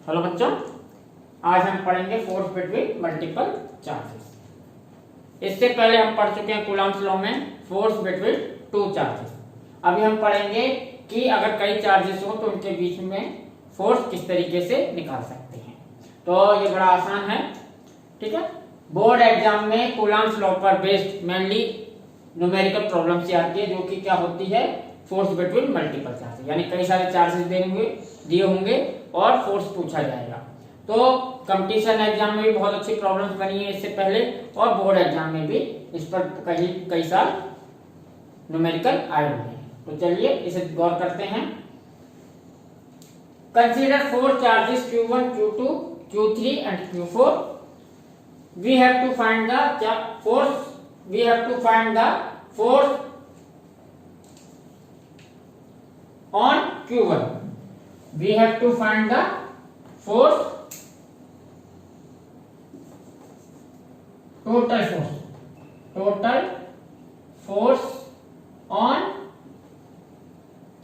Hello बच्चों, आज हम पढ़ेंगे फोर्स बिटवीन मल्टीपल चार्जेस। इससे पहले हम पढ़ चुके हैं कूलम्ब्स लॉ में फोर्स बिटवीन टू चार्जेस। अभी हम पढ़ेंगे कि अगर कई चार्जेस हो तो उनके बीच में फोर्स किस तरीके से निकाल सकते हैं। तो ये बड़ा आसान है, ठीक है। बोर्ड एग्जाम में कूलम्ब्स लॉ पर बेस्ड मेनली न्यूमेरिकल प्रॉब्लम्स ही आती है, जो कि क्या होती है, फोर्स बिटवीन मल्टीपल चार्जेस, यानी कई सारे चार्जेस दिए होंगे और फोर्स पूछा जाएगा। तो कंपटीशन एग्जाम में भी बहुत अच्छी प्रॉब्लम्स बनी है इससे पहले, और बोर्ड एग्जाम में भी इस पर कई साल न्यूमेरिकल आए हुए हैं। तो चलिए इसे गौर करते हैं। Consider four charges Q1, Q2, Q3 and Q4. We have to find the force. We have to find the force on Q1. We have to find the force, total force on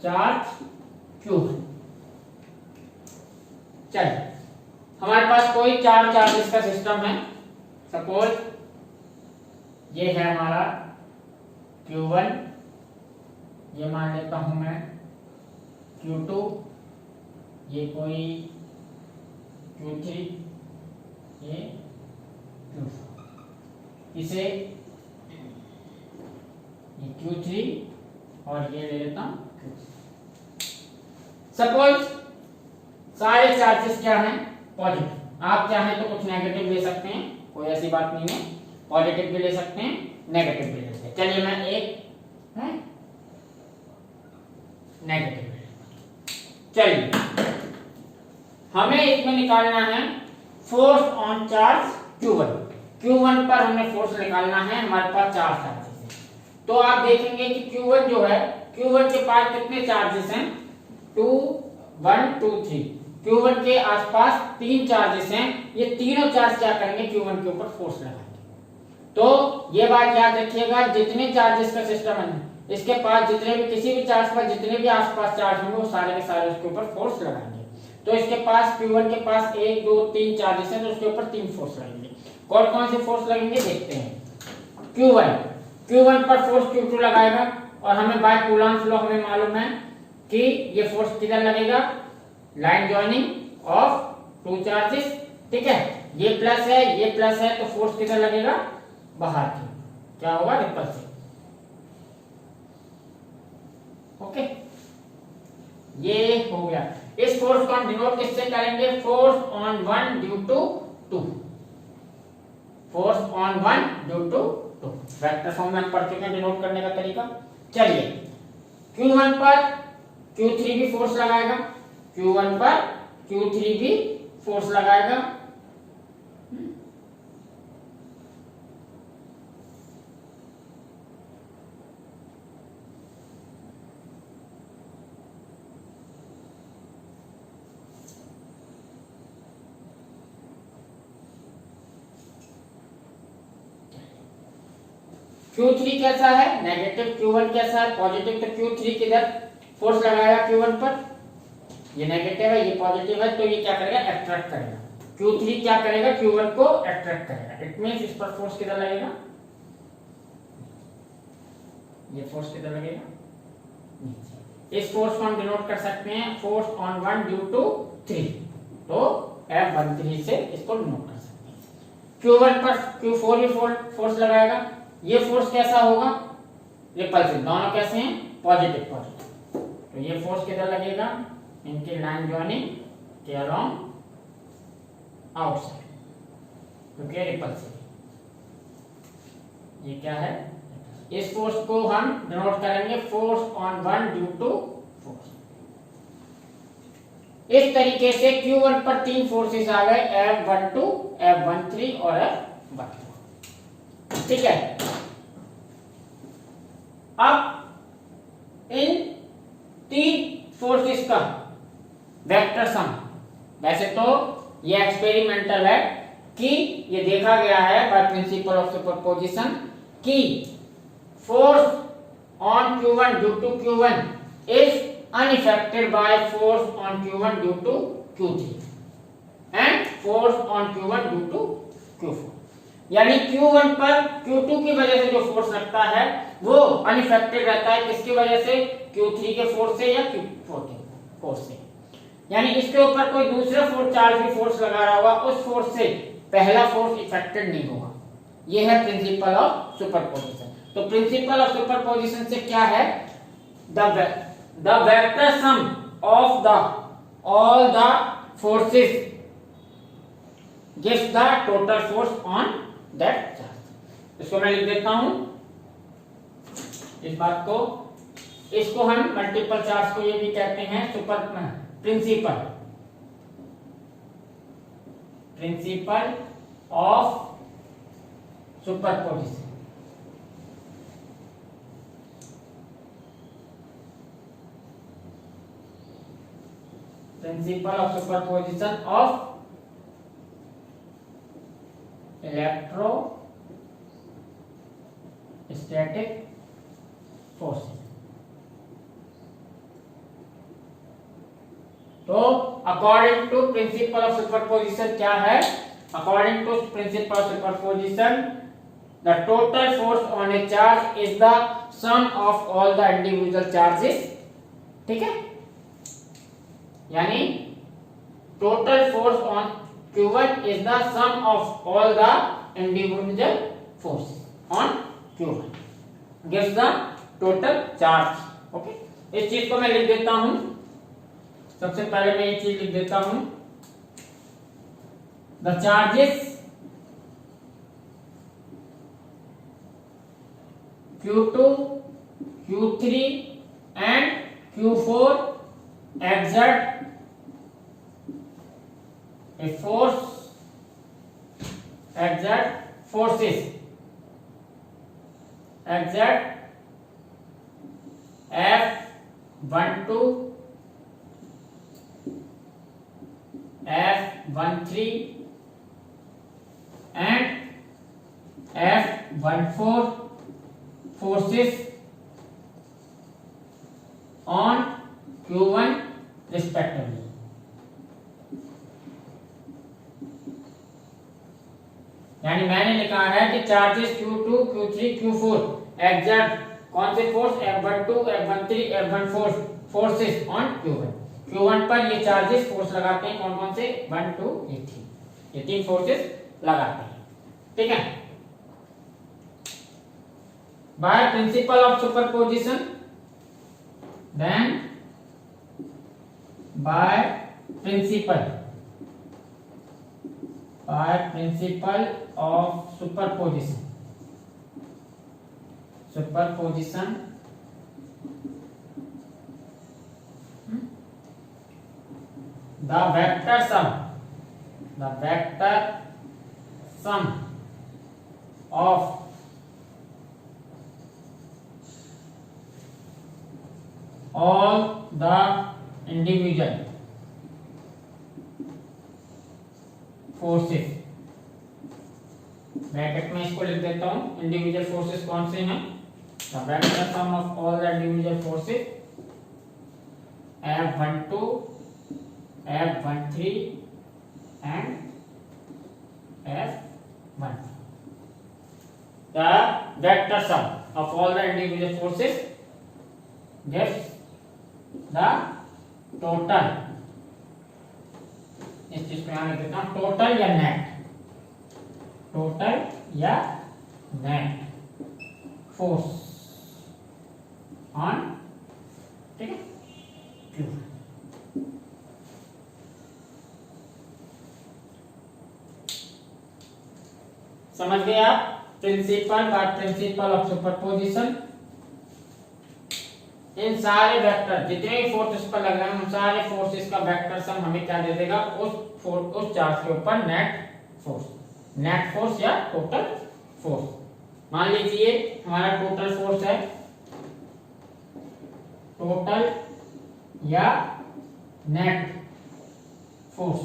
charge Q1. चलिए, हमारे पास कोई चार charges का system है। Suppose ये है हमारा Q1, ये मान लेता हूं मैं Q2, ये कोई Q3, ये Q4, इसे ये Q3 और ये ले लेता हूं Q4। सपोज सारे चार्जेस क्या हैं, पॉजिटिव। आप चाहें तो कुछ नेगेटिव ले सकते हैं, कोई ऐसी बात नहीं है। पॉजिटिव भी ले सकते हैं, नेगेटिव भी ले सकते हैं। चलिए मैं एक है नेगेटिव। चलिए, हमें इसमें निकालना है force on charge Q1। Q1 पर हमें फोर्स निकालना है। हमारे पास चार चार्जेस हैं, तो आप देखेंगे कि Q1 जो है, Q1 के पास कितने चार्जेस हैं, 2, 1, 2, 3। Q1 के आसपास तीन चार्जेस हैं। ये तीनों चार्ज क्या करेंगे, Q1 के ऊपर फोर्स लगाएंगे। तो ये बात याद रखिएगा, जितने चार्जेस का सिस्टम है, इसके पास जितने भी किसी भी चार्ज पर जितने भी आसपास चार्ज होंगे, वो सारे के सारे उसके ऊपर फोर्स लगाएंगे। तो इसके पास Q1 के पास 1, 2, 3 चार्जेस हैं, तो उसके ऊपर 3 फोर्स लगेंगे। कौन कौन से फोर्स लगेंगे देखते हैं। Q1 पर फोर्स Q2 लगाएगा, और हमें बाय कूलम्ब्स लॉ हमें मालूम है कि ये फोर्स किधर लगेगा, line joining of two charges, ठीक है। ये प्लस है, ये प्लस है, तो फोर्स किधर लगेगा, बाहर की, क्या होगा, रिपल्सिव। ओके, ये हो गया। इस फोर्स को हम डिनोट किससे करेंगे, force on one due to two. Force on one due to two vector form में हम पढ़ चुके हैं डिनोट करने का तरीका। चलिए, Q1 पर Q3 भी फोर्स लगाएगा, Q1 पर Q3 भी फोर्स लगाएगा। Q3 कैसा है, नेगेटिव। Q1 कैसा है, पॉजिटिव। तो Q3 किधर फोर्स लगाएगा, Q1 पर। ये नेगेटिव है, ये पॉजिटिव है, तो ये क्या करेगा, अट्रैक्ट करेगा। Q3 क्या करेगा, Q1 को अट्रैक्ट करेगा। इट मींस इस पर फोर्स किधर लगेगा, ये फोर्स किधर लगेगा, नीचे। इस फोर्स को हम डिनोट कर सकते हैं force on one due to 3। तो F13 से इसको डिनोट कर सकते हैं। Q1 पर Q4 भी फोर्स लगाएगा। ये फोर्स कैसा होगा, रिपल्सिव। दोनों कैसे हैं, पॉजिटिव पॉजिटिव। तो ये फोर्स किधर लगेगा, इनके लाइन जॉइनिंग के अलोंग आउटसाइड, क्योंकि रिपल्सिव। ये क्या है, इस फोर्स को हम डिनोट करेंगे force on one due to force. इस तरीके से Q1 पर तीन फोर्सेस आ गए, F12, F13 और F14, ठीक है। अब इन तीन फोर्सेस का वेक्टर सम, वैसे तो ये एक्सपेरिमेंटल है कि ये देखा गया है बाय प्रिंसिपल ऑफ सुपरपोजिशन कि force on Q1 due to Q1 is unaffected by force on Q1 due to Q3. And force on Q1 due to Q4। यानी Q1 पर Q2 की वजह से जो फोर्स लगता है वो अनइफेक्टेड रहता है, किसकी वजह से? Q3 के फोर्स से या Q4 के फोर्स से। यानी इसके ऊपर कोई दूसरा फोर्स चार्ज भी फोर्स लगा रहा होगा, उस फोर्स से पहला फोर्स इफेक्टेड नहीं होगा। यह है प्रिंसिपल ऑफ सुपरपोजिशन। तो प्रिंसिपल ऑफ सुपरपोजिशन से क्या है? The vector sum of the all the forces gives the total force on that charge. इसको मैं लिख देता हूं, इस बात को, इसको हम मल्टीपल चार्ज को ये भी कहते हैं super principle of superposition. Principle of superposition of electrostatic forces. तो according to principle of superposition क्या है? According to principle of superposition the total force on a charge is the sum of all the individual charges. ठीक है, यानी total force on Q1 is the sum of all the individual forces on Q1 gives the total charge। Okay, इस चीज को मैं लिख देता हूं। सबसे पहले मैं ये चीज लिख देता हूं, the charges Q2, Q3 and Q4 exert a forces exert F12, F13 and F14 forces on Q1 respectively। यानी मैंने लिखा है कि charges Q2, Q3, Q4 exert कौन से force? F12, F13, F14 forces on Q1। Q1 पर ये charges force लगाते हैं, कौन कौन से? 1, 2, 3, ये तीन फोर्सेस लगाते हैं। ठीक है, by principle of superposition, then by principle of superposition the vector sum of all the individual forces, bracket में इसको लिख देता हूं, इंडिविजुअल फोर्सेस कौन से हैं? The vector sum of all the individual forces F12, F13 and F14। The vector sum of all the individual forces gives the total, इस चीज को यहां लिख देता हूं, टोटल या नेट फोर्स ऑन, ठीक है, Q1। समझ गए आप? Principal of superposition. इन सारे वेक्टर जितने भी फोर्सेस पर लग रहे हैं, उन सारे फोर्सेस का वेक्टर सम हमें क्या दे देगा? उस चार्ज के ऊपर नेट फोर्स या टोटल फोर्स। मान लीजिए हमारा टोटल फोर्स है, टोटल या नेट फोर्स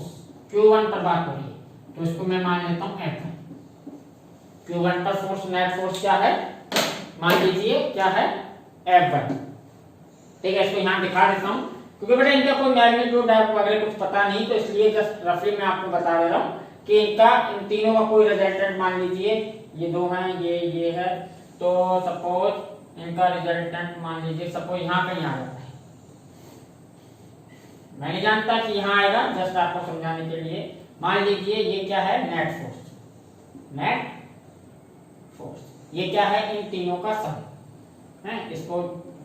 Q1 पर बात हो रही है, तो इसको मैं मान लेता हूं F। Q1 पर फोर्स, नेट फोर्स क्या है? मान लीजिए क्या है? F1। ठीक है, इसको यहां दिखा देता हूं। क्योंकि बेटा इनका कोई मैग्नीट्यूड वगैरह कुछ पता नहीं, तो इसलिए जस्ट रफली मैं आपको बता दे रहा हूँ कि इनका इन तीनों का कोई रिजल्टेंट मान लीजिए ये दो हैं, ये है, तो सपोज इनका रिजल्टेंट मान लीजिए सपोज यहाँ कहीं आ जाता है, मैं नहीं जानता कि यहाँ आएगा, जस्ट आपको समझाने के लिए मान लीजिए ये क्या है, नेट फोर्स, नेट फोर्स ये क्या है, इन तीनों का सम है, इसको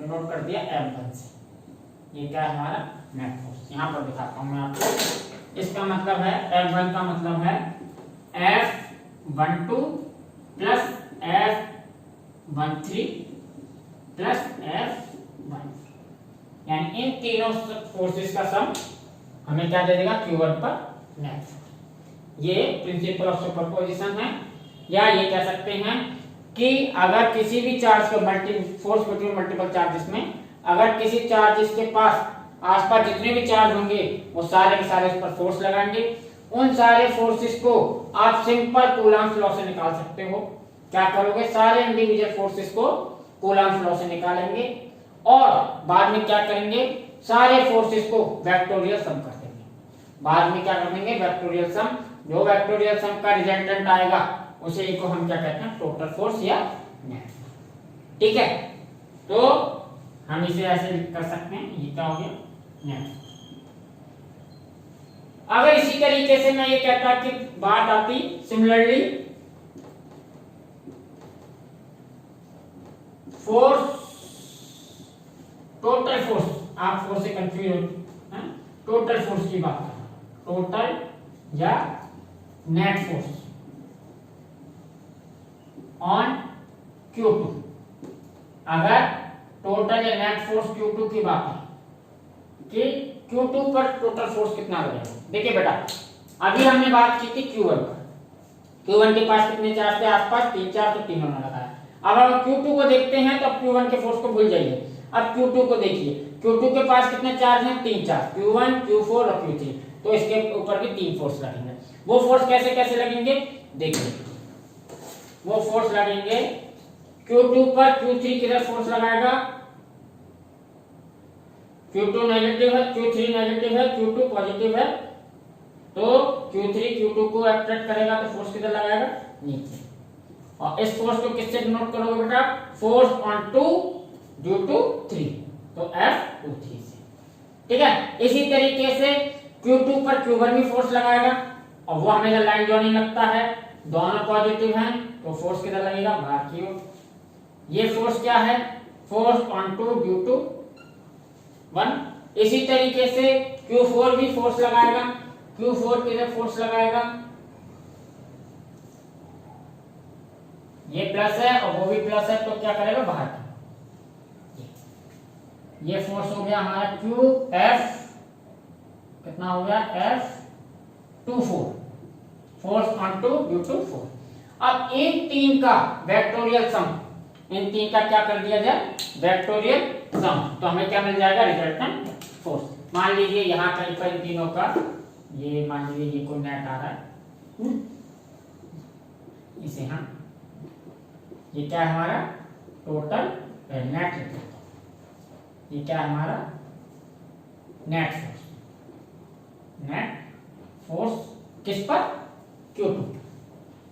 नोट कर दिया F1 से, ये क्या है हमारा नेट फोर्स। यहाँ पर दिखाता हूँ मैं आपको, इसका मतलब है F1 का मतलब है F12 plus F13 plus F14, यानी इन तीनों फोर्सेस का सम हमें क्या दे देगा, Q1 पर नेट फोर्स। ये प्रिंसिपल ऑफ सुपरपोजिशन है, या ये कह सकते हैं कि अगर किसी भी चार्ज के फोर्स बिटवीन मल्टीपल चार्जेस में अगर किसी चार्जेस के पास आसपास जितने भी चार्ज होंगे वो सारे के सारे इस पर फोर्स लगाएंगे, उन सारे फोर्सेस को आप सिंपल कूलम्ब लॉ से निकाल सकते हो। क्या करोगे, सारे इंडिविजुअल फोर्सेस को कूलम्ब लॉ से निकालेंगे और बाद में क्या करेंगे, सारे फोर्सेस को वेक्टोरियल सम कर देंगे। बाद में क्या कर देंगे, वेक्टोरियल सम, जो वेक्टोरियल सम का रिजल्टेंट आएगा उसे को हम क्या कहते हैं, टोटल फोर्स या नेट। ठीक है, तो हम इसे ऐसे कर सकते हैं, ये क्या हो गया, नेट। अगर इसी तरीके से मैं ये कहता कि बात आती सिमिलरली फोर्स, टोटल फोर्स, आप फोर्स से कंफ्यूज होते हैं, टोटल फोर्स की बात करें, टोटल या नेट फोर्स ऑन Q2। अगर टोटल या नेट फोर्स Q2 की बात है कि Q2 पर टोटल फोर्स कितना लगेगा। देखिए बेटा, अभी हमने बात की थी Q1 पर, Q1 के पास कितने चार्ज थे आसपास, 3 चार्ज, तो तीनों ने लगाया। अब अगर Q2 को देखते हैं तो अब Q1 के फोर्स को भूल जाइए, अब Q2 को देखिए, Q2 के पास कितने चार्ज हैं, 3 चार्ज, Q1, Q4 और Q3, तो इसके ऊपर भी 3 फोर्स लगेंगे। वो फोर्स कैसे कैसे लगेंगे, देखिए वो फोर्स लगेंगे Q2 पर, Q3 किधर फोर्स लगाएगा, Q2 नेगेटिव है, Q3 नेगेटिव है, Q2 पॉजिटिव है, तो Q3 Q2 को अट्रैक्ट करेगा, तो फोर्स किधर लगाएगा, नीचे। और इस फोर्स को किससे डिनोट करोगे बेटा, फोर्स ऑन 2 ड्यू टू 3, तो F23 से। ठीक है, इसी तरीके से Q2 पर Q1 भी फोर्स लगाएगा, और वो हमेशा लाइन जॉइनिंग लगता है, दोनों पॉजिटिव हैं, तो फोर्स किधर लगेगा, बाहर की ओर। ये फोर्स क्या है, फोर्स ऑन 2 ड्यू टू 1। इसी तरीके से Q4 भी फोर्स लगाएगा, Q4 किधर फोर्स लगाएगा, ये प्लस है और वो भी प्लस है, तो क्या करेगा, बाहर की। ये फोर्स हो गया हमारा QF, कितना हो गया, F24, force on 2 due to 4। अब इन तीन का वेक्टोरियल सम, इन तीन का क्या कर दिया जाए, वेक्टोरियल सम, तो हमें क्या मिल जाएगा, रिजल्टेंट फोर्स। मान लीजिए यहाँ कहीं पर इन तीनों का, ये मान लीजिए ये कोई नेट आ रहा है, इसे हम, ये क्या है हमारा टोटल नेट, ये क्या है हमारा नेट फोर्स, नेट फोर्स किस पर, Q2।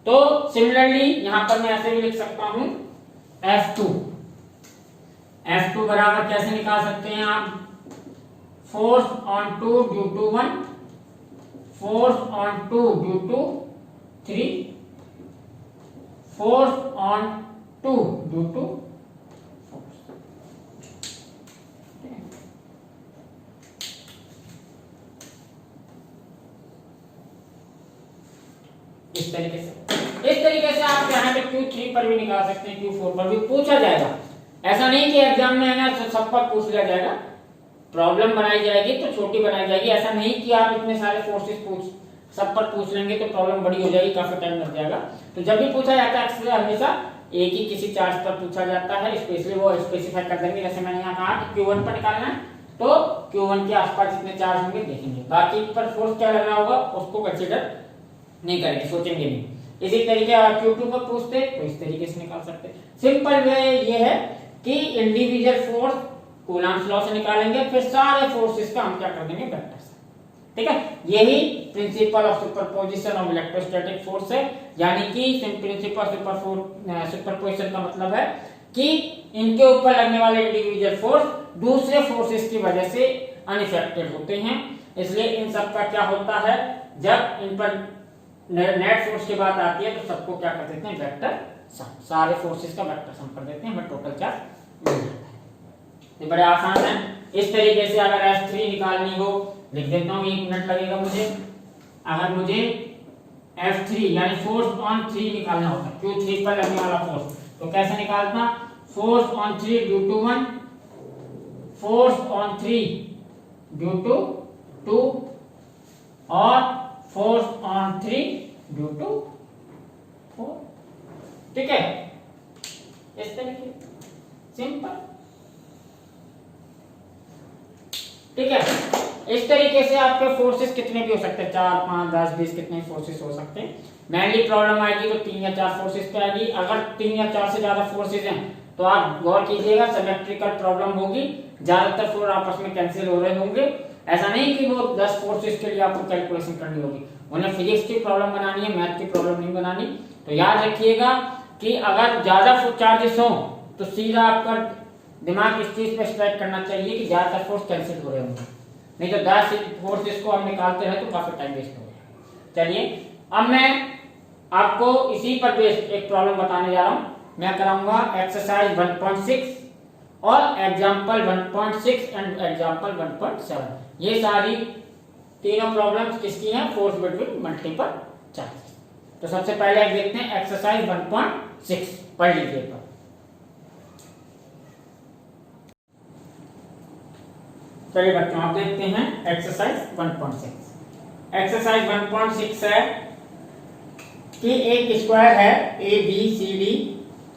तो सिमिलरली यहां पर मैं ऐसे भी लिख सकता हूं F2, F2 बराबर कैसे निकाल सकते हैं आप, force on 2 due to 1, force on 2 due to 3, force on 2 due to 4। इस तरीके से आप यहाँ पे Q3 पर भी निकाल सकते हैं, Q4 पर भी पूछा जाएगा। ऐसा नहीं कि एग्जाम में है ना सब पर पूछ लिया जाएगा, प्रॉब्लम बनाई जाएगी तो छोटी बनाई जाएगी। ऐसा नहीं कि आप इतने सारे फोर्सेस सब पर पूछ लेंगे तो प्रॉब्लम बड़ी हो जाएगी, काफी टाइम लग जाएगा। तो जब भी पूछा जाता है अक्सर हमेशा एक ही किसी चार्ज पर पूछा जाता है, स्पेशली वो स्पेसिफाई कर देंगे। जैसे मैंने यहाँ कहा कि Q1 पर निकालना है तो Q1 के आसपास जितने चार्ज होंगे देखेंगे, बाकी पर फोर्स क्या लगना होगा उसको कंसीडर नहीं करेंगे, सोचेंगे नहीं। इसी तरीके Q2 पर पूछते तो इस तरीके से निकाल सकते। सिंपल वे ये है कि इंडिविजुअल फोर्स कूलम्ब लॉ से निकालेंगे, फिर सारे फोर्सेस का हम क्या कर देंगे वेक्टर से। ठीक है, यही principal of superposition of electrostatic force है। यानी कि प्रिंसिपल सुपरपोजिशन का मतलब है कि इनके ऊपर लगने वाले इंडिविजुअल फोर्स दूसरे फोर्सेस की वजह से अनइफेक्टेड होते हैं। इसलिए इन सब का क्या होता है, जब इन पर नेट फोर्स की बात आती है तो सबको क्या कर देते हैं वेक्टर सम, सारे फोर्सेस का वेक्टर सम कर देते हैं, हमें टोटल चार्ज मिल जाता है। ये बड़े आसान है। इस तरीके से अगर F3 निकालनी हो, लिख देता हूँ, 1 मिनट लगेगा मुझे। अगर मुझे F3 यानी फोर्स ऑन 3 निकालना होता है, Q3 पर लगने वाला फोर्स, तो कैसे निकालना, force on 3 due to 1, force on 3 due to 2 और फोर्स ऑन 3 ड्यू टू 4। ठीक है, इस तरीके सिंपल। ठीक है, इस तरीके से आपके फोर्सेस कितने भी हो सकते हैं, 4, 5, 10, 20 कितने फोर्सेस हो सकते हैं। मेनली प्रॉब्लम आएगी तो 3 या 4 फोर्सेस पे आएगी। अगर 3 या 4 से ज्यादा फोर्सेस हैं तो आप गौर कीजिएगा, सिमेट्रिकल प्रॉब्लम होगी, ज्यादातर फोर्स आपस में कैंसिल हो रहे होंगे। ऐसा नहीं कि वो 10 फोर्सेस के लिए आपको कैलकुलेशन करनी होगी, उन्हें फिजिक्स की प्रॉब्लम बनानी है, मैथ की प्रॉब्लम नहीं बनानी। तो याद रखिएगा कि अगर ज्यादा चार्जेस हो तो सीधा आपका दिमाग इस चीज पे स्ट्राइक करना चाहिए कि ज्यादातर फोर्स कैंसिल हो रहे होंगे, नहीं तो 10 फोर्सेस को हम निकालते रहे तो काफी टाइम वेस्ट हो गया। चलिए, अब मैं आपको इसी पर बेस्ड एक प्रॉब्लम बताने जा रहा हूं। मैं कराऊंगा एक्सरसाइज 1.6 और एग्जांपल 1.6 एंड एग्जांपल 1.7। ये सारी तीनों प्रॉब्लम्स किसकी हैं, फोर्स बिटवीन मल्टीपल चार्जेस। तो सबसे पहले आप देखते हैं एक्सरसाइज 1.6, पढ़ लीजिए पर। चलिए बच्चों, आप देखते हैं एक्सरसाइज 1.6। एक्सरसाइज 1.6 है कि एक स्क्वायर है ABCD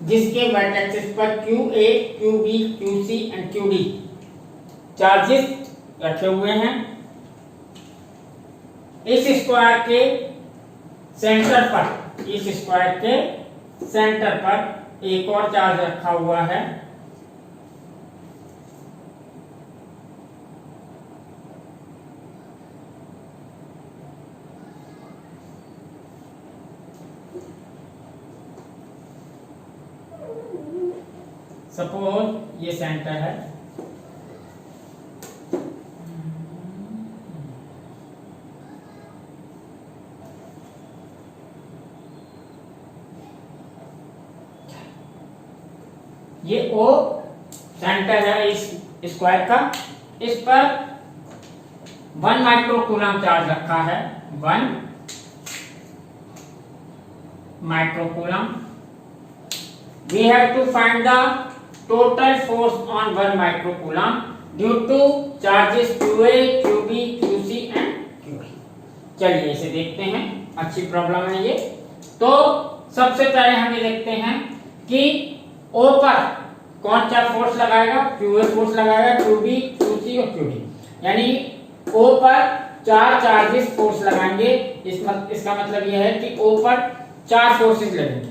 जिसके वर्टेक्सेस पर QA, QB, QC and QD charges रखे हुए हैं। इस स्क्वायर के सेंटर पर, इस स्क्वायर के सेंटर पर एक और चार्ज रखा हुआ है। सपोज ये सेंटर है, ये O सेंटर है इस स्क्वायर का। इस पर 1 माइक्रोकूलम चार्ज रखा है, 1 microcoulomb. We have to find the total force on 1 microcoulomb due to charges QA, QB, QC and QD। चलिए इसे देखते हैं, अच्छी प्रॉब्लम है ये। तो सबसे पहले हम ये देखते हैं कि O पर कौन सा फोर्स लगाएगा, QA फोर्स लगाएगा, QB, QC और QD। यानी O पर 4 चार्जेस फोर्स लगाएंगे। इसका मतलब यह है कि O पर 4 फोर्सेस लगेंगे।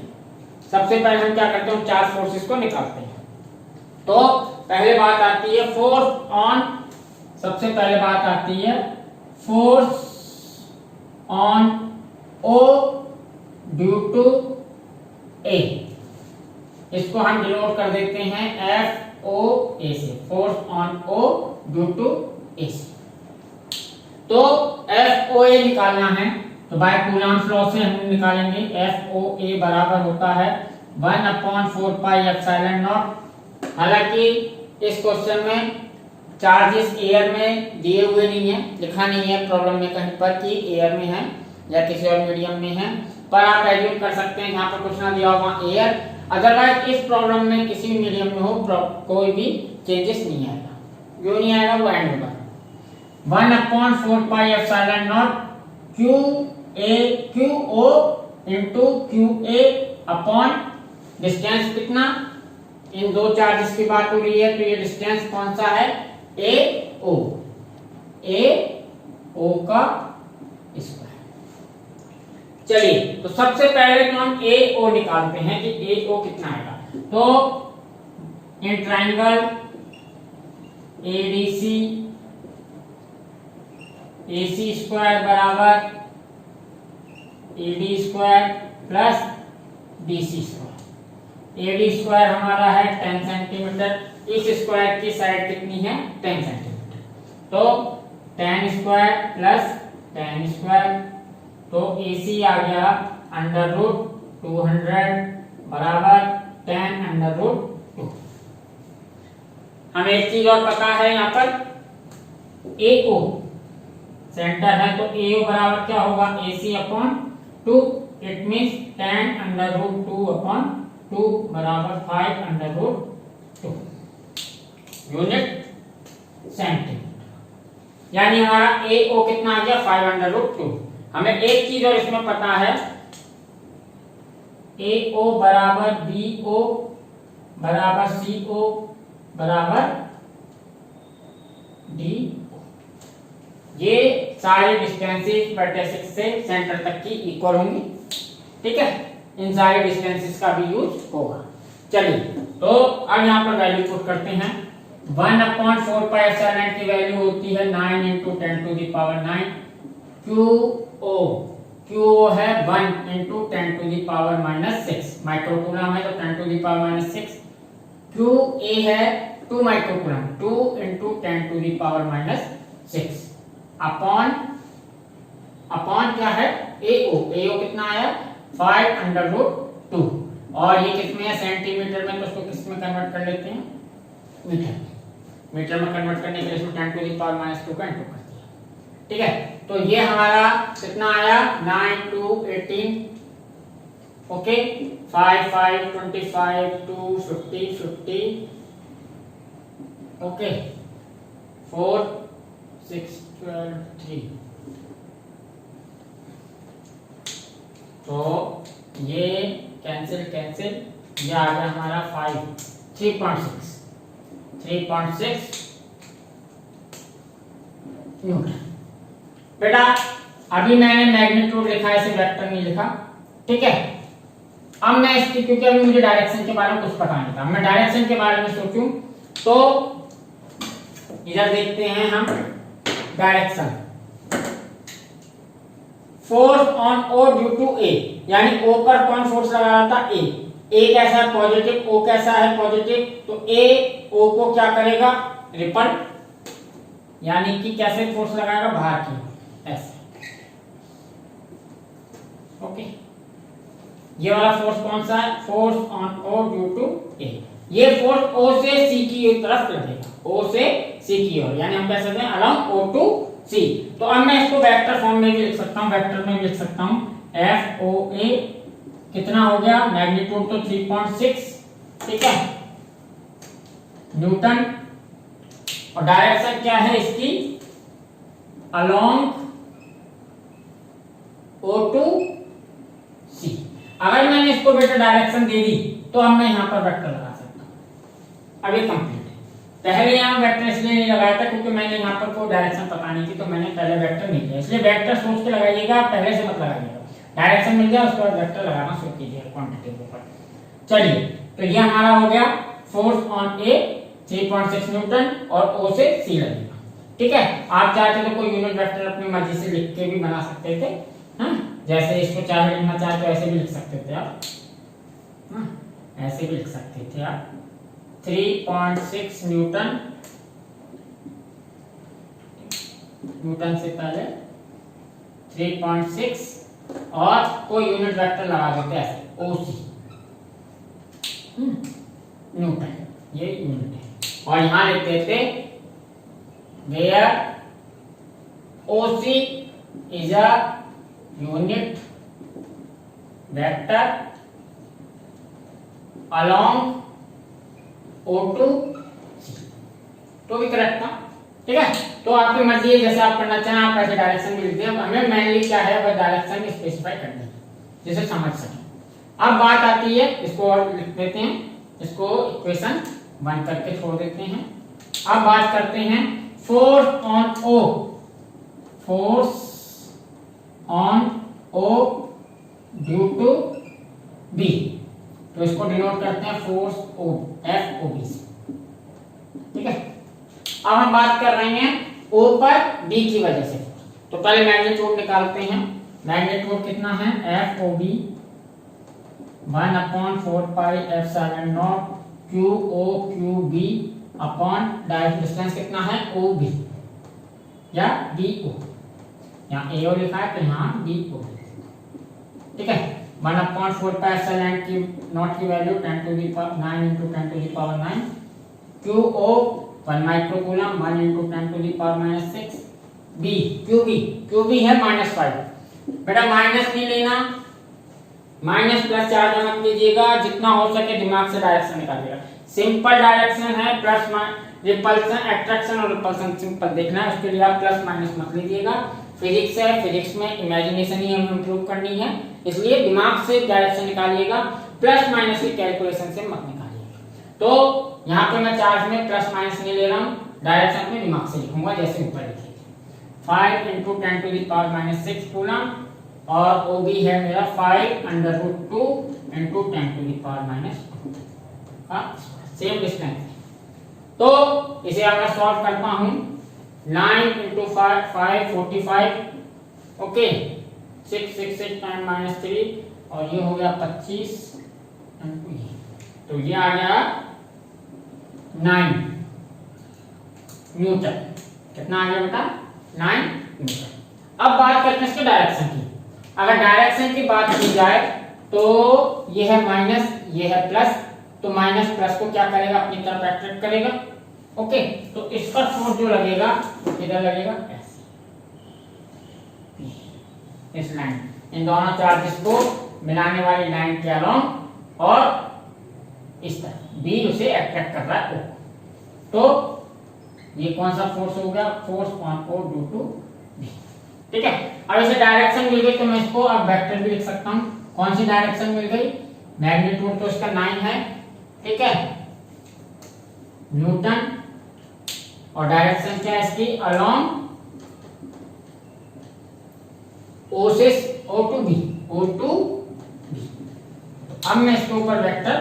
सबसे पहले हम क्या करते हैं, 4 फोर्सेस को निकालते हैं। तो पहले बात आती है फोर्स ऑन, सबसे पहले बात आती है force on O due to A। इसको हम डिनोट कर देते हैं FOA से, force on O due to A से। तो FOA निकालना है तो बाय कूलम्ब लॉ से हम निकालेंगे। FOA बराबर होता है 1/4 पाई एप्सिलॉन नॉट। हालांकि इस क्वेश्चन में चार्जेस एयर में दिए हुए नहीं है, लिखा नहीं है प्रॉब्लम में कहीं पर कि एयर में है या किसी और मीडियम में है, पर आप एज्यूम कर सकते हैं यहाँ पर कुछ ना दिया होगा एयर। अदरवाइज इस प्रॉब्लम में किसी भी मीडियम में हो कोई भी चेंजेस नहीं आएगा, जो नहीं आएगा वो एंड होगा। 1/4 pi epsilon not QO into QA upon distance कितना, इन दो चार्जेस की बात हो रही है तो ये डिस्टेंस कौन सा है, AO का स्क्वायर। चलिए तो सबसे पहले तो हम AO निकालते हैं कि AO कितना आएगा। तो in triangle ADC AC square बराबर AD square plus BC square. AD square हमारा है 10 सेंटीमीटर, इस स्क्वायर की साइड कितनी है 10 सेंटीमीटर, तो 10 स्क्वायर प्लस 10 स्क्वायर, तो AC आ गया अंडर रूट 200 बराबर 10 अंडर रूट 2। हमें एक चीज और पता है यहाँ पर AO सेंटर है, तो AO बराबर क्या होगा AC upon 2, it means 10 under root 2 upon 2 बराबर 5 अंडर रूट 2 यूनिट सेंटीमीटर। यानी हमारा AO कितना आ गया 5 अंडर रूट 2। हमें एक चीज और इसमें पता है AO बराबर BO बराबर CO बराबर DO। ये सारी डिस्टेंसेस वर्टेक्स से सेंटर तक की इक्वल होंगी, ठीक है। इन सारे डिस्टेंसेस का भी यूज होगा। चलिए तो अब यहाँ पर वैल्यू पुट करते हैं। 1/4 की वैल्यू होती है 9 × 10⁹ QO है 1 × 10⁻⁶ माइक्रोकूलम है, तो 10⁻⁶। QA है 2 माइक्रोकूलम, 2 × 10⁻⁶ अपॉन क्या है AO कितना आया 5 अंडर रूट 2, और ये कितने है सेंटीमीटर में, तो उसको किस में कन्वर्ट कर लेते हैं मीटर में कन्वर्ट करने के लिए इसमें 10⁻⁻² का इंटू कर दिया, ठीक है। तो ये हमारा कितना आया 9 × 18, ओके, 5 5 25 2 50 50, ओके, 4 6 12 3, तो ये कैंसिल, ये आ गया हमारा 3.6 न्यूटन। बेटा अभी मैंने मैग्नीट्यूड लिखा है, इसे वेक्टर नहीं लिखा, ठीक है। अब मैं इसकी, क्योंकि अभी मुझे डायरेक्शन के बारे में कुछ पता नहीं था, मैं डायरेक्शन के बारे में सोचूं तो इधर देखते हैं हम direction. Force on O due to A, यानी O पर कौन फोर्स लगा रहा था A कैसा है पॉजिटिव, O कैसा है पॉजिटिव, तो A O को क्या करेगा रिपल, यानी कि कैसे फोर्स लगाएगा बाहर की ऐसे, ओके। ये वाला फोर्स कौन सा है force on O due to A, ये फोर्स O से C की तरफ लगेगा, O से C की ओर, यानी हम कह सकते हैं अलोंग O टू C। तो अब मैं इसको वेक्टर फॉर्म में भी लिख सकता हूं, वेक्टर में भी लिख सकता हूं FOA कितना हो गया मैग्नीट्यूड तो 3.6, ठीक है न्यूटन, और डायरेक्शन क्या है इसकी अलोंग O टू C। अगर मैंने इसको बेटा डायरेक्शन दे दी तो अब मैं यहां पर वेक्टर लगा सकता हूं। अब ये कंप्लीट है। पहले यहां वेक्टर इसलिए नहीं लगाया था क्योंकि मैंने यहां पर कोई डायरेक्शन पता नहीं थी, तो मैंने पहले वेक्टर नहीं किया, इसलिए वेक्टर सोच के लगाइएगा, पहले से मत लगाइएगा। डायरेक्शन मिल गया उसके बाद वेक्टर लगाना शुरू कीजिएगा क्वांटिटी के ऊपर। चलिए तो ये हमारा हो गया फोर्स ऑन A 3.6 न्यूटन और O से C लगेगा, ठीक है। आप चाहते तो कोई यूनिट वेक्टर अपनी मर्जी से लिख के भी बना सकते थे, हाँ जैसे इसको चाहे लिखना चाहे तो ऐसे भी लिख सकते थे आप, हाँ ऐसे भी लिख सकते थे आप 3.6 न्यूटन, न्यूटन से पहले 3.6 और कोई यूनिट वेक्टर लगा देते ऐसे OC न्यूटन, ये यूनिट है, और यहां लिखते थे where OC is a unit vector along O to C, तो भी करेक्ट था, ठीक है। तो आपकी मर्जी है, जैसे आप करना चाहें आप ऐसे डायरेक्शन भी लिख दें, हमें मेनली क्या है बस डायरेक्शन स्पेसिफाई करनी है जिसे समझ सकें। अब बात आती है, इसको और लिख देते हैं, इसको इक्वेशन 1 करके छोड़ देते हैं। अब बात करते हैं force on O, force on O due to B, तो इसको डिनोट करते हैं फोर्स O FOB से, ठीक है। अब हम बात कर रहे हैं O पर B की वजह से। तो पहले मैग्नीट्यूड निकालते हैं। मैग्नीट्यूड कितना है, FOB 1/4 पाई F7 QOQB upon direct distance कितना है OB या DO, यहाँ AO लिखा है तो यहाँ DO, ठीक है। 1/4 पाई F7 की नॉट की value 10 to the power 9 into 10 to the power 9, QO 1 microcoulomb 1 into 10 to the power -6, B QB है -5। बेटा माइनस नहीं लेना, माइनस प्लस चार्ज मत लीजिएगा, जितना हो सके दिमाग से डायरेक्शन निकालिएगा। सिंपल डायरेक्शन है, प्लस रिपल्सन, अट्रैक्शन और रिपल्सन सिंपल देखना है, उसके लिए आप प्लस माइनस मत लीजिएगा। फिजिक्स है, फिजिक्स में इमेजिनेशन ही हमें इंप्रूव करनी है, इसलिए दिमाग से डायरेक्शन निकालिएगा, प्लस माइनस की कैलकुलेशन से मत निकालिएगा। तो यहाँ पे मैं चार्ज में प्लस माइनस नहीं ले रहा हूँ, डायरेक्शन में दिमाग से लिखूंगा जैसे ऊपर लिखिए। 5 into 10 to the power -6 coulomb और OB है मेरा 5/2 into 10 to the power -2 का सेम डिस्टेंस। तो इसे अब मैं सॉल्व करता हूँ। 9 into 5 45, ओके 6 6 6 10 -3 और ये हो गया 25 into ये, तो ये आ गया 9 न्यूटन। कितना आ गया बेटा 9 न्यूटन। अब बात करते हैं इसके डायरेक्शन की। अगर डायरेक्शन की बात की जाए तो ये है माइनस, ये है प्लस, तो माइनस प्लस को क्या करेगा अपनी तरफ अट्रैक्ट करेगा, ओके। तो इस पर फोर्स जो लगेगा इधर लगेगा ऐसे, इस लाइन, इन दोनों चार्जेस को मिलाने वाली लाइन के अलोंग और इस तरह बी उसे अट्रैक्ट कर रहा है। तो ये कौन सा फोर्स हो गया, force on O due to B, ठीक है। अब इसे डायरेक्शन मिल गई तो मैं इसको अब वेक्टर भी लिख सकता हूं। कौन सी डायरेक्शन मिल गई, मैग्नीट्यूड तो इसका 9 है, ठीक है, न्यूटन, और डायरेक्शन क्या है इसकी अलोंग O से O टू B। अब मैं इसके ऊपर वेक्टर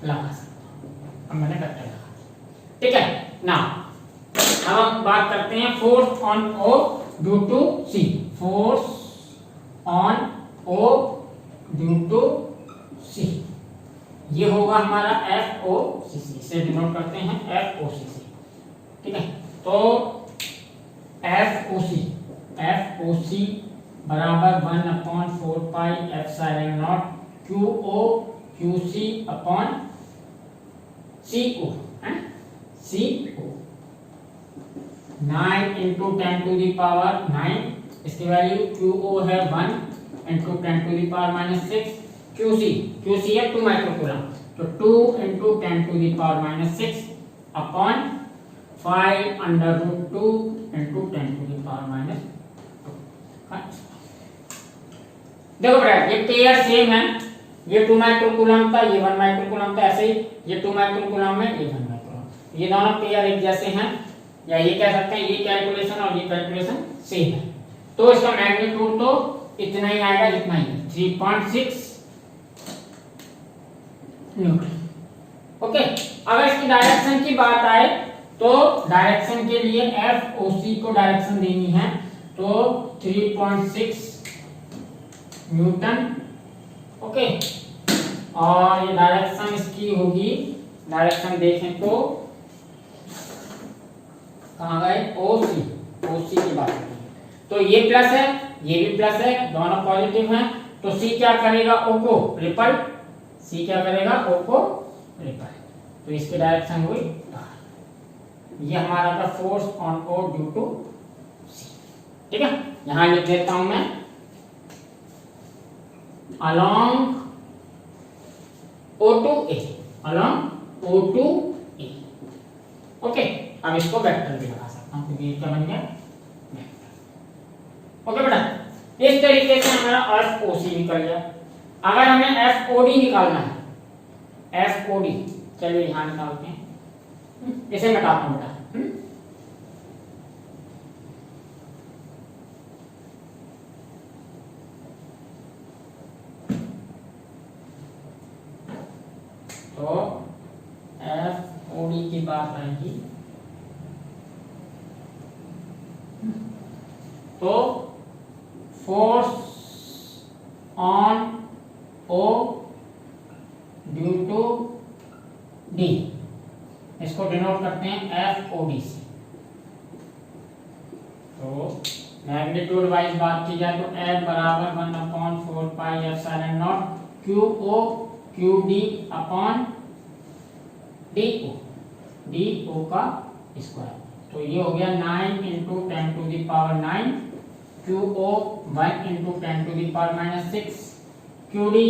लगा सकता हूं, अब मैंने वेक्टर लगा, ठीक है ना। अब हम बात करते हैं force on O due to C। Force on O due to C, ये होगा हमारा FOCC, इसे डिनोट करते हैं FOCC, ठीक है। तो FOC बराबर 1/4 पाई F7 QOQC upon CO, CO 9 into 10 to the power 9, इसकी वैल्यू QO है 1 into 10 to the power -6, QC है 2 माइक्रोकूलम, तो 2 into 10 to the power -6 upon 5/2 into 10 to the power -2। देखो बेटा ये पेयर सेम है, ये 2 माइक्रोकूलम था, ये 1 माइक्रोकूलम था, ऐसे ही ये 2 माइक्रोकूलम है, ये 1 माइक्रोकूलम, ये दोनों पेयर एक जैसे हैं, या ये कह सकते हैं ये कैलकुलेशन और ये कैलकुलेशन सेम है। तो इसका मैग्नीट्यूड तो इतना ही आएगा जितना ही 3.6 न्यूटन, ओके। अगर इसकी डायरेक्शन की बात आए तो डायरेक्शन के लिए FOC को डायरेक्शन देनी है, तो 3.6 न्यूटन, ओके। और ये डायरेक्शन इसकी होगी, डायरेक्शन देखें तो कहाँ गए, OC की बात करें तो ये प्लस है, ये भी प्लस है, दोनों पॉजिटिव हैं, तो C क्या करेगा, O को रिपल, C क्या करेगा, O को रिपल, तो इसकी डायरेक्शन हुई बाहर। ये हमारा था force on O due to C, ठीक है। यहां लिख देता हूं मैं along O to A, along O to A, okay. अब इसको वेक्टर भी लगा सकता हूं क्योंकि ये क्या बन गया वेक्टर, ओके बेटा। इस तरीके से हमारा FOC निकल गया। अगर हमें FOD निकालना है, FOD, चलिए यहां निकालते हैं, इसे मिटाता हूं बेटा, तो FOD की बात आएगी force on O due to D, इसको डिनोट करते हैं एफ ओ डी से। तो मैग्नीट्यूड वाइज बात की जाए तो F बराबर 1/4 pi epsilon not Q O Q D upon D O का स्क्वायर। तो ये हो गया 9 into 10 to the power 9, Q O 1 into 10 to the power -6, Q D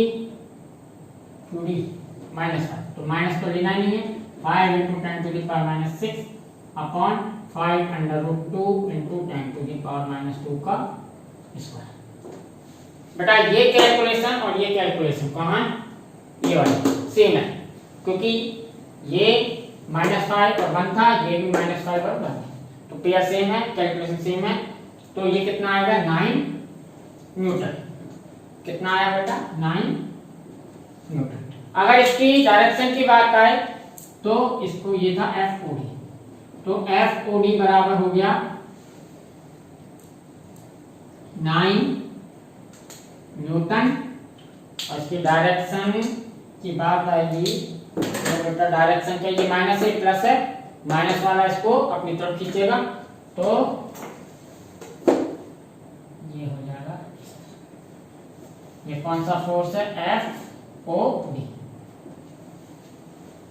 -5, तो माइनस तो लेना नहीं है, 5 into 10 to the power -6 upon 5 under root 2 into 10 to the power -2 का स्क्वायर। बेटा ये कैलकुलेशन और ये कैलकुलेशन कहाँ है, ये वाली सेम है, क्योंकि ये -5 और 1 था, ये भी -5 और 1 है, तो पेयर सेम है, कैलकुलेशन सेम है। तो ये कितना आएगा 9 न्यूटन। कितना आया बेटा 9 न्यूटन। अगर इसकी डायरेक्शन की बात आए तो इसको ये था FOD, तो FOD बराबर हो गया 9 न्यूटन। और इसकी डायरेक्शन की बात आएगी तो बेटा डायरेक्शन क्या, ये माइनस है प्लस है, माइनस वाला इसको अपनी तरफ खींचेगा तो ये हो जाएगा, ये कौन सा फोर्स है FOD।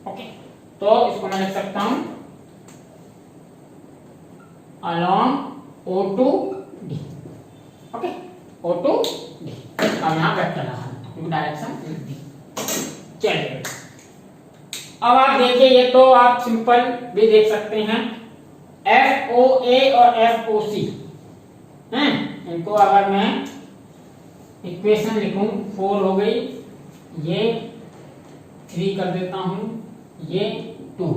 ओके, तो इसको मैं लिख सकता हूं along O2D। Okay, O2D। अब यहां वेक्टर रहा क्योंकि डायरेक्शन दी। चलिए अब आप देखिए, ये तो आप सिंपल भी देख सकते हैं, FOA और FOC हैं, इनको अगर मैं इक्वेशन लिखूं 4 हो गई, ये 3 कर देता हूं, ये 2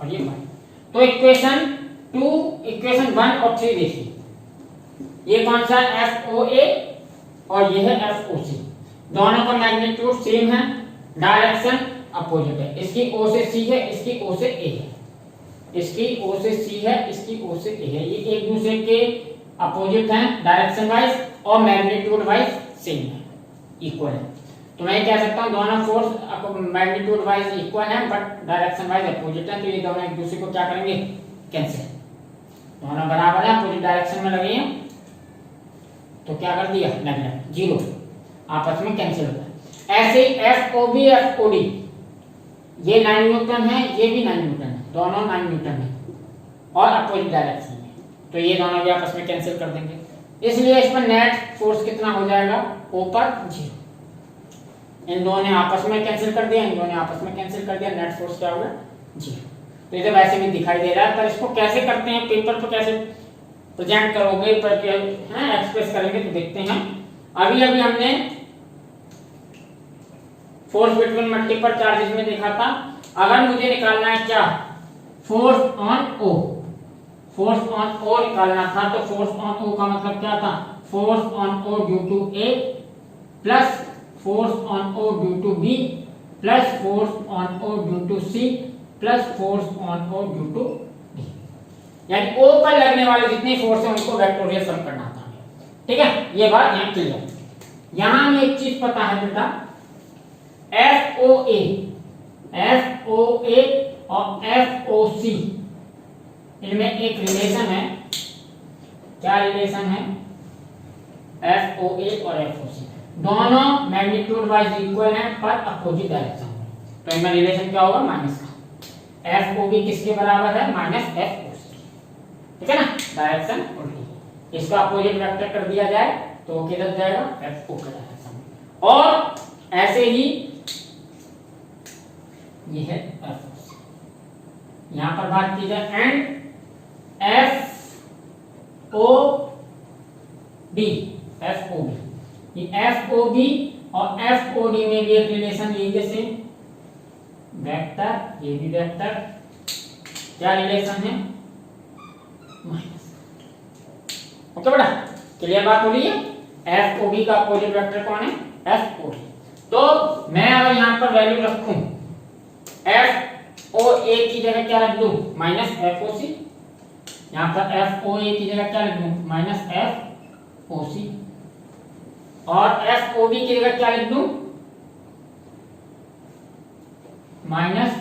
और ये 1। तो इक्वेशन 1 और 3 देखिए, ये कौन सा FOA और ये है FOC, दोनों का मैग्नीट्यूड सेम है, डायरेक्शन अपोजिट है। इसकी O से C है, इसकी O से A है, इसकी O से C है, इसकी O से A है, ये एक दूसरे के अपोजिट हैं डायरेक्शन वाइज और मैग्नीट्यूड वाइज सेम है, इक्वल है। तो मैं कह सकता हूं दोनों फोर्स मैग्नीट्यूड वाइज इक्वल हैं बट डायरेक्शन वाइज अपोजिट है, तो ये दोनों एक दूसरे को क्या करेंगे, कैंसिल। दोनों बराबर है, अपोजिट डायरेक्शन में लगे हैं, तो क्या कर दिया, नेगेटिव 0, आपस में कैंसिल हो गया। ऐसे ही FOB FOD, ये 9 न्यूटन है, ये भी 9 न्यूटन है, दोनों 9 न्यूटन है और अपोजिट डायरेक्शन में, तो ये दोनों भी आपस में कैंसिल कर देंगे, इसलिए इस पर नेट फोर्स कितना हो जाएगा, O पर 0। इन दोनों ने आपस में कैंसिल कर दिया, इन दोनों ने आपस में कैंसिल कर दिया, नेट फोर्स क्या होगा 0। तो इसे वैसे भी दिखाई दे रहा है, पर इसको कैसे करते हैं, पेपर पर कैसे प्रेजेंट करोगे, पर एक्सप्रेस करेंगे, तो देखते हैं। अभी हमने फोर्स बिटवीन मल्टीपल चार्जेस में देखा था, अगर मुझे निकालना है क्या, force on O, force on O निकालना था, तो फोर्स ऑन O का मतलब क्या था, force on O due to A plus force on O due to B plus force on O due to C plus force on O due to D, यानी O पर लगने वाले जितने force हैं उनको वेक्टोरियल सम करना था। ठीक है, ये बात यहाँ क्लियर। यहाँ हमें एक चीज पता है बेटा, FOA और FOC, इनमें एक रिलेशन है, क्या रिलेशन है, FOA और FOC दोनों मैग्नीट्यूड वाइज इक्वल हैं पर अपोजिट डायरेक्शन में, तो इनमें रिलेशन क्या होगा, माइनस का। FOB किसके बराबर है, -FOC, ठीक है ना, डायरेक्शन उल्टी, इसका अपोजिट वेक्टर कर दिया जाए तो किधर जाएगा, FO के डायरेक्शन में। और ऐसे ही ये है FOC, यहां पर बात की जाए, एंड FOB, ये FOB और FOD में भी एक रिलेशन लीजिए सेम, वेक्टर, ये भी वेक्टर, क्या रिलेशन है, माइनस। ओके बेटा, क्लियर बात हो रही है। FOB का अपोजिट वेक्टर कौन है, FOD। तो मैं अगर यहाँ पर वैल्यू रखूं, FOA की जगह क्या रख दूं, -FOC, यहाँ पर FOA की जगह क्या रख दूं, -FOC, और एफ ओ बी की जगह क्या लिख दूं, minus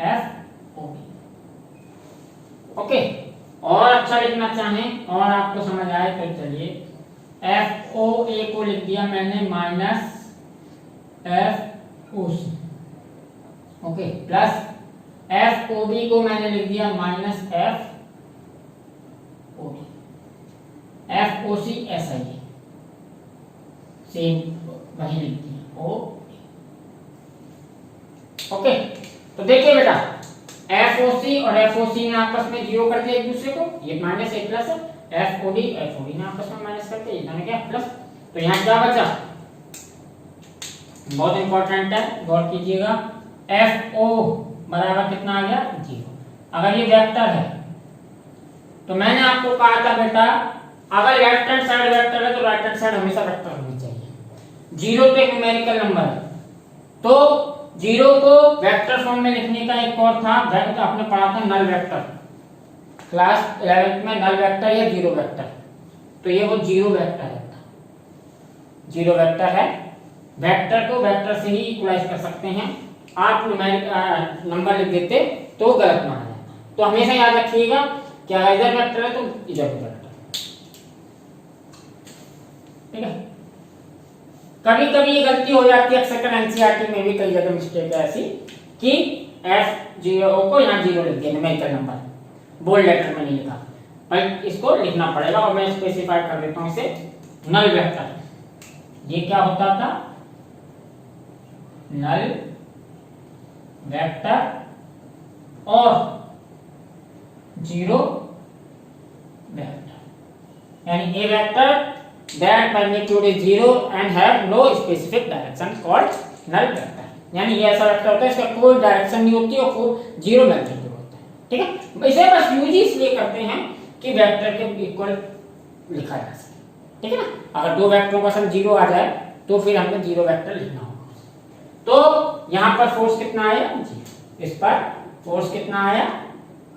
F O B. Okay, और अच्छा लिखना चाहें और आपको समझ आए तो चलिए, एफ ओ ए को लिख दिया मैंने minus F O C. Okay, plus F O B को मैंने लिख दिया minus F O B. F O C ऐसा ही सेम वही लिख दिया ओ। ओके, तो देखिए बेटा, एफ ओ सी और एफ ओ सी ने आपस में जीरो कर दिया एक दूसरे को, ये माइनस एक प्लस है, एफ ओ डी ने आपस में माइनस कर दिया, ये दोनों क्या प्लस। तो यहाँ क्या बचा, बहुत इंपॉर्टेंट है, गौर कीजिएगा, एफ ओ बराबर कितना आ गया, जीरो। अगर ये वेक्टर है तो मैंने आपको कहा था बेटा, अगर लेफ्ट हैंड साइड वेक्टर है तो राइट हैंड साइड हमेशा वेक्टर होनी चाहिए। जीरो तो एक न्यूमेरिकल नंबर है, तो जीरो को वेक्टर फॉर्म में लिखने का एक और था, तो आपने पढ़ा था नल वेक्टर, क्लास 11th में नल वेक्टर या जीरो वेक्टर। तो ये वो जीरो वेक्टर है, जीरो वेक्टर है। वेक्टर को वेक्टर से ही इक्वलाइज कर सकते हैं, आप न्यूमेरिक नंबर लिख देते तो गलत माना जाता। तो हमेशा याद रखिएगा कि अगर इधर वेक्टर है तो इधर वेक्टर, ठीक है। कभी कभी ये गलती हो जाती है, अक्सर एनसीईआरटी में भी कई जगह मिस्टेक है ऐसी कि एफ जीरो को यहाँ जीरो लिख दिया न्यूमेरिकल नंबर, बोल्ड लेटर में नहीं लिखा, पर इसको लिखना पड़ेगा। और मैं स्पेसिफाई कर देता हूँ इसे, नल वेक्टर ये क्या होता था, नल वेक्टर और जीरो वेक्टर, यानी ए vector that magnitude is zero and have no specific direction called null vector। यानी ये ऐसा वेक्टर होता है इसका कोई डायरेक्शन नहीं होती और कोई जीरो मैग्नीट्यूड होता है, ठीक है। इसे बस यूज इसलिए करते हैं कि वेक्टर के इक्वल लिखा जा सके, ठीक है ना। अगर दो वेक्टरों का सम जीरो आ जाए तो फिर हमें जीरो वेक्टर लिखना होगा। तो यहाँ पर फोर्स कितना आया, जीरो, इस पर फोर्स कितना आया,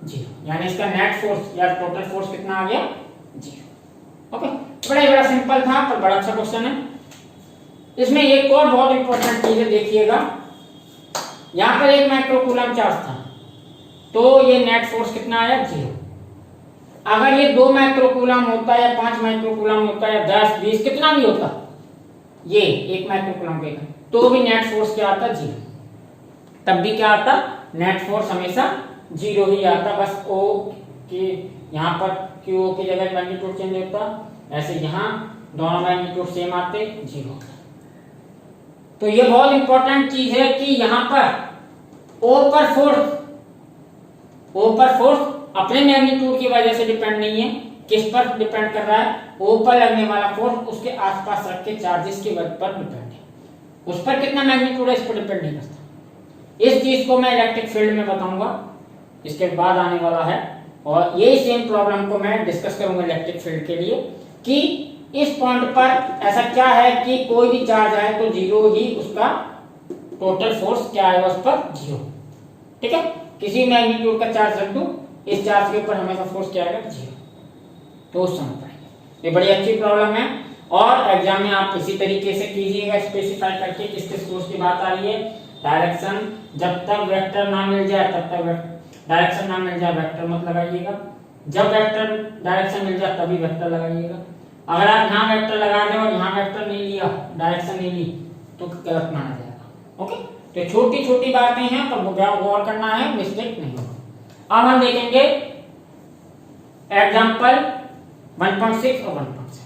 जीरो, यानी इसका नेट फोर्स या टोटल फोर्स कितना आ गया, जीरो। ओके, बड़ा सिंपल था पर बड़ा अच्छा क्वेश्चन है। इसमें एक और बहुत इंपॉर्टेंट चीज है, देखिएगा, यहाँ पर एक माइक्रोकूलम चार्ज था तो ये नेट फोर्स कितना आया, जीरो। अगर ये 2 माइक्रोकूलम होता या 5 माइक्रोकूलम होता या 10 20 कितना भी होता, ये 1 माइक्रोकूलम के तो भी नेट फोर्स क्या आता, जीरो। तब भी क्या आता, नेट फोर्स हमेशा जीरो ही आता। बस ओ के यहाँ पर क्यू की जगह मैग्नीट्यूड चेंज होता, ऐसे यहाँ दोनों मैग्नीट्यूड सेम आते, जीरो। तो ये बहुत इंपॉर्टेंट चीज है कि यहाँ पर ओ पर फोर्स अपने मैग्नीट्यूड की वजह से डिपेंड नहीं है, किस पर डिपेंड कर रहा है, ओ पर लगने वाला फोर्स उसके आसपास रखे चार्जेस के वर्ग पर डिपेंड है, उस पर कितना मैग्नीट्यूड है इस पर डिपेंड नहीं करता। इस चीज को मैं इलेक्ट्रिक फील्ड में बताऊंगा, इसके बाद आने वाला है, और यही सेम प्रॉब्लम को मैं डिस्कस करूंगा इलेक्ट्रिक फील्ड के लिए कि इस पॉइंट पर ऐसा क्या है कि कोई भी चार्ज है तो जीरो ही उसका टोटल फोर्स क्या आएगा उस पर, जीरो, ठीक है। किसी मैग्नीट्यूड का चार्ज रख दूं, इस चार्ज के ऊपर हमेशा फोर्स क्या आएगा, जीरो। तो उस समय पर ये बड़ी अच्छी प्रॉब्लम है और एग्जाम में आप इसी तरीके से कीजिएगा, स्पेसिफाई करके किस किस फोर्स की बात आ रही है। डायरेक्शन जब तक वेक्टर ना मिल जाए तब तक डायरेक्शन ना मिल जाए वेक्टर मत लगाइएगा, जब वेक्टर डायरेक्शन मिल जाए तभी वेक्टर लगाइएगा। अगर आप यहाँ वेक्टर लगा दें और यहाँ वेक्टर नहीं लिया, डायरेक्शन नहीं ली, तो गलत माना जाएगा। ओके, तो छोटी छोटी बातें हैं पर गौर करना है, मिस्टेक नहीं होगा। अब हम देखेंगे एग्जाम्पल 1.6 और 1.7।